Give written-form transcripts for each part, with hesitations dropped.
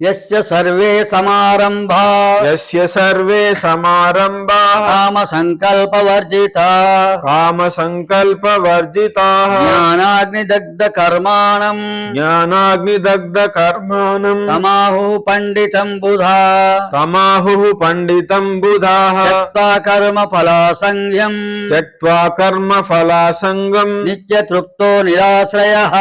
యస్య సర్వే సమారంభా యస్య సర్వే సమారంభాః కామ సంకల్పవర్జితా కామ సంకల్పవర్జితాః జ్ఞానాగ్నిదగ్ధ కర్మాణం జ్ఞానాగ్నిదగ్ధ కర్మాణం తమాహు పండితం బుధా తమాహుః పండితం బుధాః త్యక్త్వా కర్మ ఫలాసంగ్యం త్యక్త్వా కర్మ ఫలాసంగం నిత్యతృప్తో నిరాశ్రయః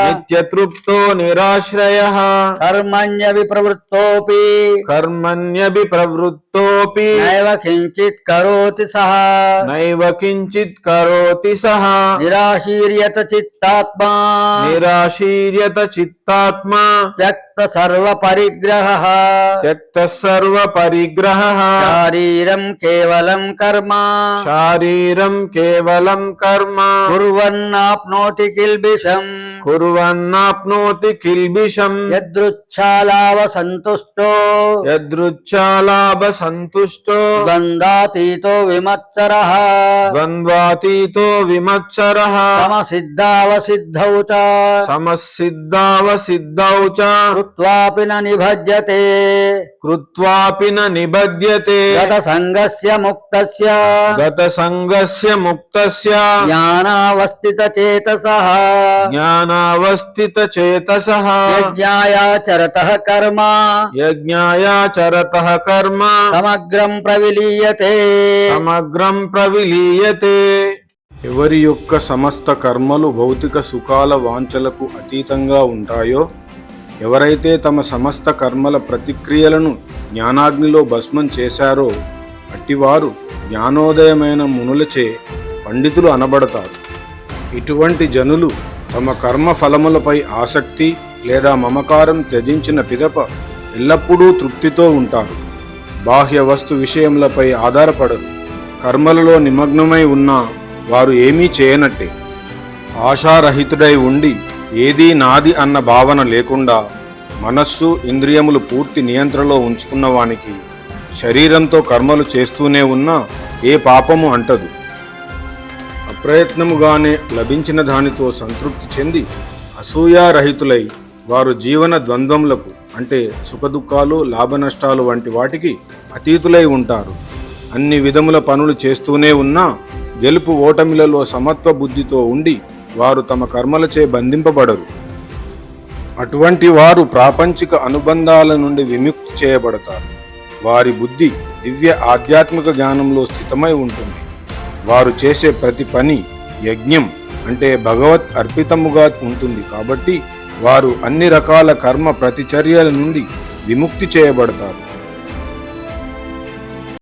నిత్యతృప్తో నిరాశ్రయః కర్మణ్య విప్రవృత్తోపి కర్మణ్యభి ప్రవృత్తోపి నైవ కించిత్ కరోతి సహ నైవ కించిత్ కరోతి సహ నిరాశీర్యత చిత్తాత్మా నిరాశీర్యత చిత్తాత్మా త్యక్త సర్వ పరిగ్రహ త్యక్త సర్వ పరిగ్రహః శారీరం కేవలం కర్మ శారీరం కేవలం కర్మ కుర్వన్నాప్నోతి కిల్బిషం కుర్వన్నాప్నోతి కిల్బిషం యదృచ్ఛాలావ సంతుష్టో యదృచ్ఛాలాభ సంతుష్టో ద్వందాతీతో విమత్సరః ద్వంద్వాతీతో విమత్సరః సమసిద్ధావసిద్ధౌ చ సమసిద్ధావసిద్ధౌ చ కృత్వాపి న నిభజ్యతే కృత్వాపి న నిబధ్యతే గత సంగస్య ముక్తస్య గత సంగస్య ముక్తస్య జ్ఞానావస్థిత చేతసః జ్ఞానావస్థిత చేతసః యజ్ఞాయాచరతః కర్మ యజ్ఞాయాచరతః కర్మ సమగ్రం ప్రవిలీయతే సమగ్రం ప్రవిలీయతే. ఎవరి యొక్క సమస్త కర్మలు భౌతిక సుఖాల వాంఛలకు అతీతంగా ఉంటాయో, ఎవరైతే తమ సమస్త కర్మల ప్రతిక్రియలను జ్ఞానాగ్నిలో భస్మం చేశారో అట్టివారు జ్ఞానోదయమైన మునులచే పండితులు అనబడతారు. ఇటువంటి జనులు తమ కర్మ ఫలములపై ఆసక్తి లేదా మమకారం త్యజించిన పిదప ఎల్లప్పుడూ తృప్తితో ఉంటారు. బాహ్య వస్తు విషయములపై ఆధారపడరు. కర్మలలో నిమగ్నమై ఉన్నా వారు ఏమీ చేయనట్టే. ఆశారహితుడై ఉండి ఏదీ నాది అన్న భావన లేకుండా మనస్సు ఇంద్రియములు పూర్తి నియంత్రణలో ఉంచుకున్న వానికి శరీరంతో కర్మలు చేస్తూనే ఉన్నా ఏ పాపము అంటదు. అప్రయత్నముగానే లభించిన దానితో సంతృప్తి చెంది అసూయారహితులై వారు జీవన ద్వంద్వములకు అంటే సుఖదుఖాలు లాభనష్టాలు వంటి వాటికి అతీతులై ఉంటారు. అన్ని విధముల పనులు చేస్తూనే ఉన్నా గెలుపు ఓటమిలలో సమత్వ బుద్ధితో ఉండి వారు తమ కర్మలచే బంధింపబడరు. అటువంటి వారు ప్రాపంచిక అనుబంధాల నుండి విముక్తి చేయబడతారు. వారి బుద్ధి దివ్య ఆధ్యాత్మిక జ్ఞానంలో స్థితమై ఉంటుంది. వారు చేసే ప్రతి పని యజ్ఞం అంటే భగవత్ అర్పితముగా ఉంటుంది. కాబట్టి వారు అన్ని రకాల కర్మ ప్రతిచర్యల నుండి విముక్తి చేయబడతారు.